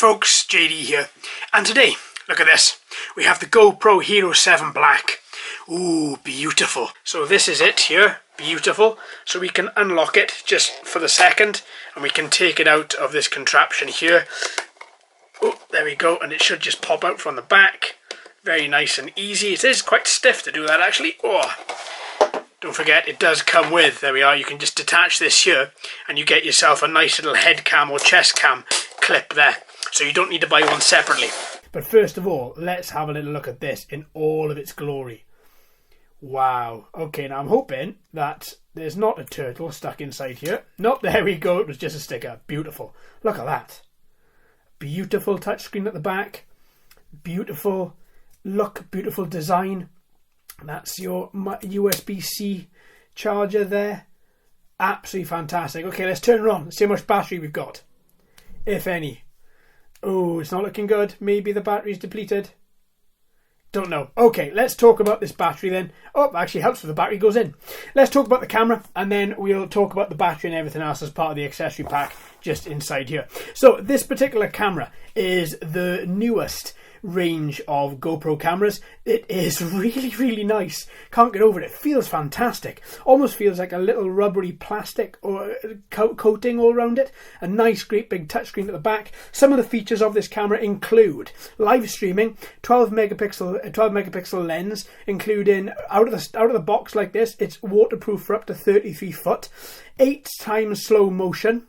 folks, JD here, and today, look at this, we have the GoPro Hero 7 Black. Ooh, beautiful. So this is it here, beautiful. So we can unlock it just for the second, and we can take it out of this contraption here. Oh, there we go, and it should just pop out from the back. Very nice and easy. It is quite stiff to do that actually. Oh, don't forget it does come with, there we are, you can just detach this here and you get yourself a nice little head cam or chest cam clip there. So you don't need to buy one separately. But first of all, let's have a little look at this in all of its glory. Wow. Okay, now I'm hoping that there's not a turtle stuck inside here. Nope, there we go, it was just a sticker. Beautiful. Look at that. Beautiful touchscreen at the back. Beautiful look, beautiful design. That's your USB-C charger there. Absolutely fantastic. Okay, let's turn it on. Let's see how much battery we've got, if any. Oh, it's not looking good. Maybe the battery's depleted. Don't know. Okay, let's talk about this battery then. Oh, actually helps if the battery goes in. Let's talk about the camera, and then we'll talk about the battery and everything else as part of the accessory pack just inside here. So this particular camera is the newest range of GoPro cameras. It is really nice. Can't get over it. It feels fantastic. Almost feels like a little rubbery plastic or coating all around it. A nice great big touchscreen at the back. Some of the features of this camera include live streaming, 12 megapixel lens, including out of the box like this. It's waterproof for up to 33 foot, 8 times slow motion,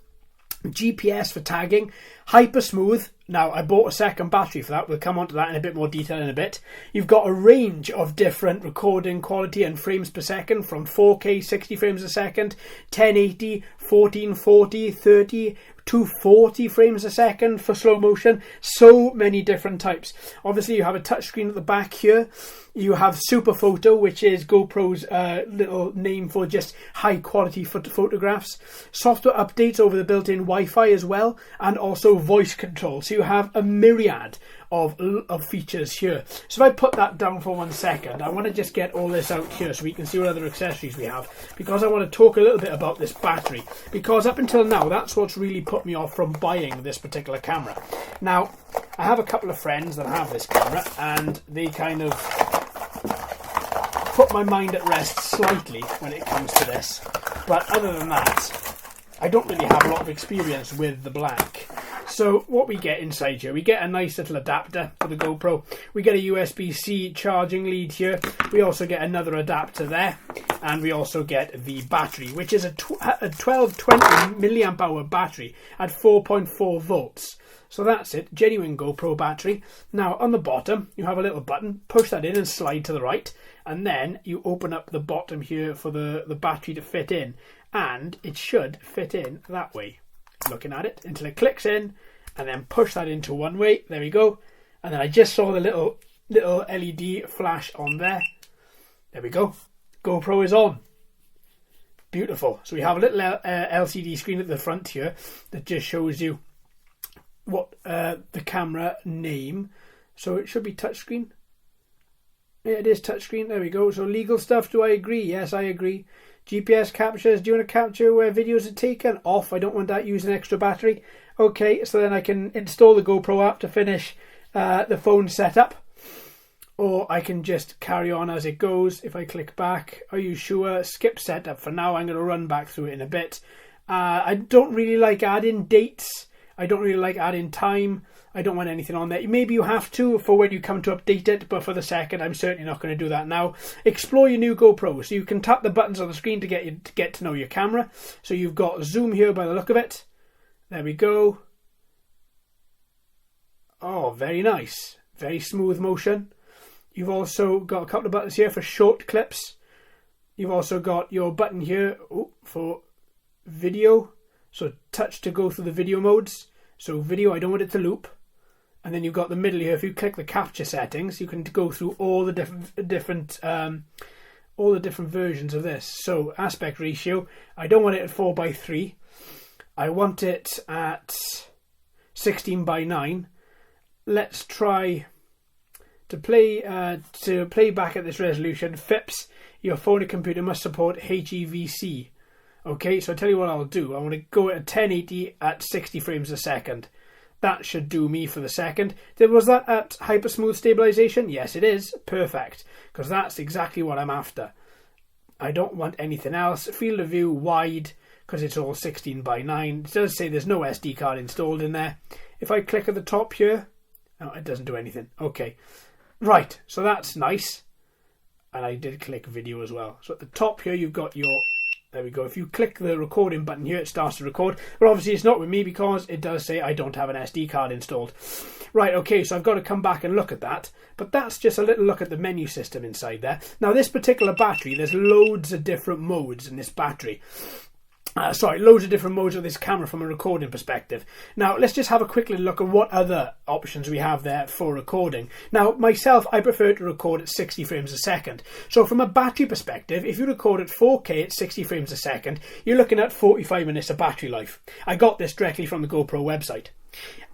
GPS for tagging, hypersmooth. Now, I bought a second battery for that. We'll come on to that in a bit more detail in a bit. You've got a range of different recording quality and frames per second, from 4K 60 frames a second, 1080, 1440, 30, 240 frames a second for slow motion. So many different types. Obviously, you have a touchscreen at the back here. You have Super Photo, which is GoPro's little name for just high quality photographs. Software updates over the built-in Wi-Fi as well, and also voice control. So you have a myriad of features here. So if I put that down for 1 second, I want to just get all this out here so we can see what other accessories we have, because I want to talk a little bit about this battery, because up until now that's what's really put me off from buying this particular camera. Now, I have a couple of friends that have this camera, and they kind of put my mind at rest slightly when it comes to this, but other than that, I don't really have a lot of experience with the Black. So what we get inside here, we get a nice little adapter for the GoPro. We get a USB-C charging lead here. We also get another adapter there. And we also get the battery, which is a 1220 milliamp hour battery at 4.4 volts. So that's it, genuine GoPro battery. Now on the bottom, you have a little button. Push that in and slide to the right. And then you open up the bottom here for the battery to fit in. And it should fit in that way. Looking at it until it clicks in, and then push that into one way. There we go. And then I just saw the little LED flash on there. There we go. GoPro is on. Beautiful. So we have a little LCD screen at the front here that just shows you what the camera name. So it should be touchscreen. Yeah, it is touchscreen. There we go. So legal stuff. Do I agree? Yes, I agree. GPS captures. Do you want to capture where videos are taken? Off. I don't want that using extra battery. Okay, so then I can install the GoPro app to finish the phone setup. Or I can just carry on as it goes. If I click back, are you sure? Skip setup for now. I'm going to run back through it in a bit. I don't really like adding dates. I don't really like adding time. I don't want anything on there. Maybe you have to for when you come to update it, but for the second, I'm certainly not going to do that now. Explore your new GoPro. So you can tap the buttons on the screen to get to know your camera. So you've got zoom here by the look of it. There we go. Oh, very nice. Very smooth motion. You've also got a couple of buttons here for short clips. You've also got your button here for video. So touch to go through the video modes. So video, I don't want it to loop. And then you've got the middle here. If you click the capture settings, you can go through all the different versions of this. So aspect ratio, I don't want it at 4:3. I want it at 16:9. Let's try to play back at this resolution. FIPS, your phone or computer must support HEVC. Okay, so I'll tell you what I'll do. I want to go at 1080 at 60 frames a second. That should do me for the second. Was that at hypersmooth stabilization? Yes, it is. Perfect. Because that's exactly what I'm after. I don't want anything else. Field of view wide, because it's all 16 by 9. It does say there's no SD card installed in there. If I click at the top here, oh, it doesn't do anything. Okay. Right, so that's nice. And I did click video as well. So at the top here, you've got your... There we go. If you click the recording button here, it starts to record. But obviously it's not with me because it does say I don't have an SD card installed. Right, okay, so I've got to come back and look at that. But that's just a little look at the menu system inside there. Now, this particular battery, there's loads of different modes in this battery. Loads of different modes of this camera from a recording perspective. Now, let's just have a quick little look at what other options we have there for recording. Now, myself, I prefer to record at 60 frames a second. So from a battery perspective, if you record at 4K at 60 frames a second, you're looking at 45 minutes of battery life. I got this directly from the GoPro website.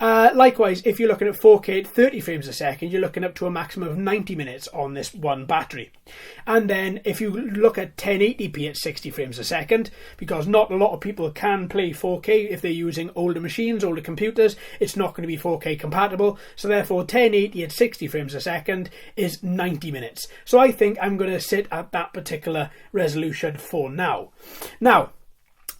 Likewise, if you're looking at 4K at 30 frames a second, you're looking up to a maximum of 90 minutes on this one battery. And then if you look at 1080p at 60 frames a second, because not a lot of people can play 4K if they're using older machines, older computers, it's not going to be 4K compatible. So therefore 1080 at 60 frames a second is 90 minutes. So I think I'm going to sit at that particular resolution for now. Now,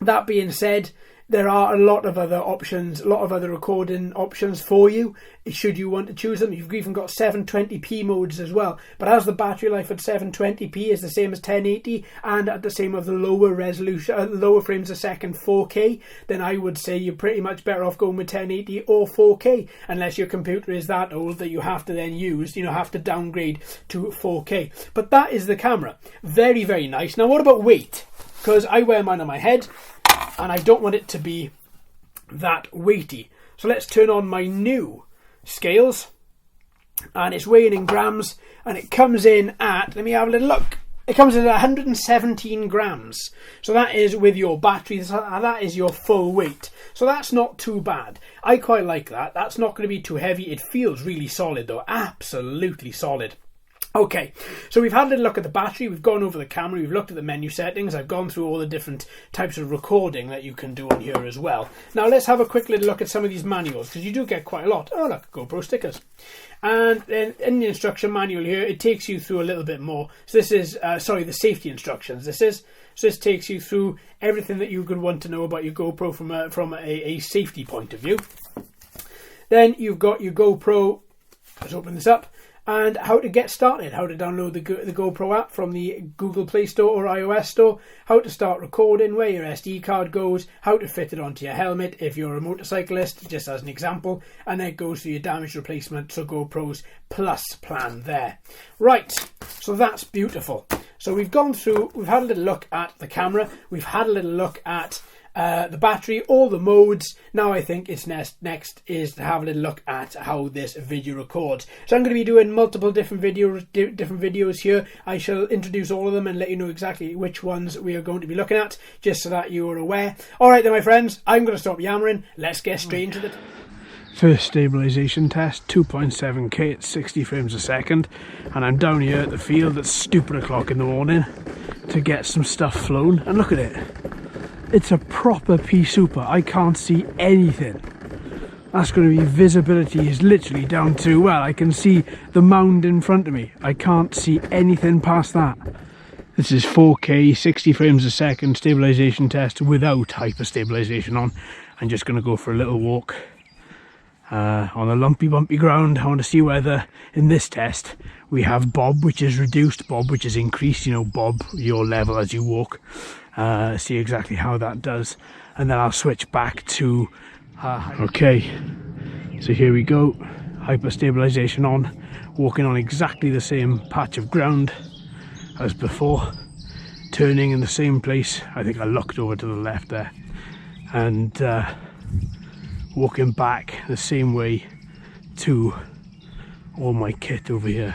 that being said, there are a lot of other options, a lot of other recording options for you, should you want to choose them. You've even got 720p modes as well. But as the battery life at 720p is the same as 1080 and at the same of the lower resolution, lower frames a second 4K, then I would say you're pretty much better off going with 1080 or 4K, unless your computer is that old that you have to then use, have to downgrade to 4K. But that is the camera. Very, very nice. Now, what about weight? Because I wear mine on my head, and I don't want it to be that weighty. So let's turn on my new scales. And it's weighing in grams. And it comes in at, let me have a little look. It comes in at 117 grams. So that is with your battery. That is your full weight. So that's not too bad. I quite like that. That's not going to be too heavy. It feels really solid though. Absolutely solid. Okay, so we've had a little look at the battery, we've gone over the camera, we've looked at the menu settings, I've gone through all the different types of recording that you can do on here as well. Now let's have a quick little look at some of these manuals, because you do get quite a lot. Oh look, GoPro stickers. And then in the instruction manual here, it takes you through a little bit more. So this is, the safety instructions. So this takes you through everything that you could want to know about your GoPro from a safety point of view. Then you've got your GoPro, let's open this up. And how to get started, how to download the GoPro app from the Google Play Store or iOS Store, how to start recording, where your SD card goes, how to fit it onto your helmet if you're a motorcyclist, just as an example, and then it goes through your damage replacement, so GoPro's Plus plan there. Right, so that's beautiful. So we've gone through, we've had a little look at the camera, we've had a little look at the battery, all the modes. Now I think it's next is to have a little look at how this video records. So I'm going to be doing multiple different videos here. I shall introduce all of them and let you know exactly which ones we are going to be looking at, just so that you are aware. Alright then my friends, I'm going to stop yammering. Let's get straight into the first stabilization test, 2.7K at 60 frames a second, and I'm down here at the field at stupid o'clock in the morning to get some stuff flown, and look at it. It's a proper pea super. I can't see anything. That's going to be, visibility is literally down to, well, I can see the mound in front of me. I can't see anything past that. This is 4K, 60 frames a second stabilization test without hyperstabilization on. I'm just going to go for a little walk on a lumpy bumpy ground. I want to see whether in this test we have bob, which is reduced, bob, which is increased, bob your level as you walk. See exactly how that does, and then I'll switch back to okay, so here we go, hyperstabilization on, walking on exactly the same patch of ground as before, turning in the same place. I think I looked over to the left there, and walking back the same way to all my kit over here.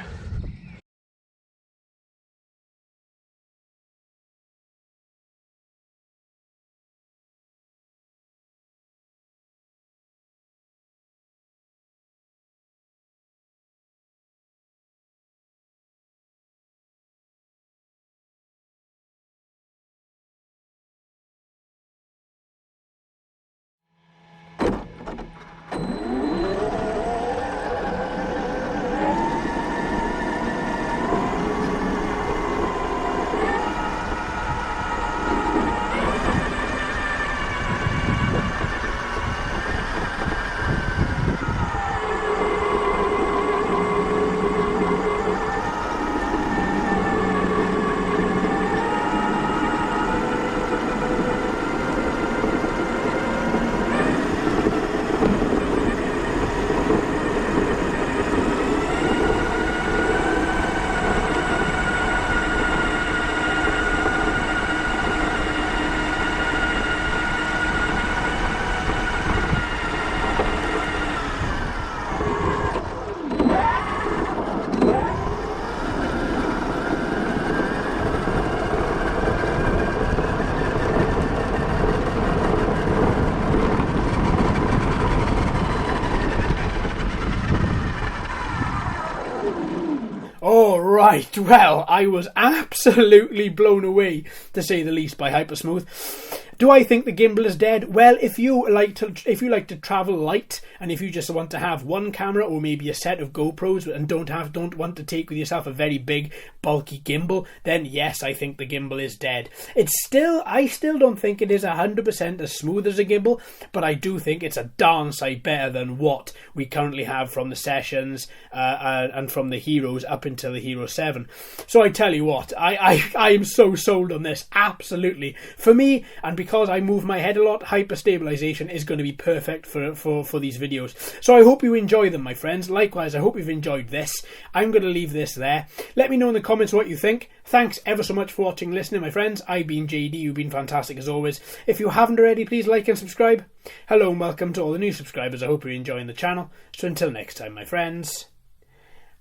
Right, well, I was absolutely blown away, to say the least, by hypersmooth. Do I think the gimbal is dead? Well, if you like to travel light, and if you just want to have one camera or maybe a set of GoPros and don't want to take with yourself a very big bulky gimbal, then yes, I think the gimbal is dead. I still don't think it is 100% as smooth as a gimbal, but I do think it's a darn sight better than what we currently have from the Sessions and from the Heroes up until the Hero 7. So I tell you what, I am so sold on this, absolutely. For me, and because I move my head a lot, hyperstabilization is going to be perfect for these videos. So I hope you enjoy them, my friends. Likewise, I hope you've enjoyed this. I'm going to leave this there. Let me know in the comments what you think. Thanks ever so much for watching and listening, my friends. I've been JD. You've been fantastic as always. If you haven't already, please like and subscribe. Hello and welcome to all the new subscribers. I hope you're enjoying the channel. So until next time, my friends,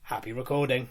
happy recording.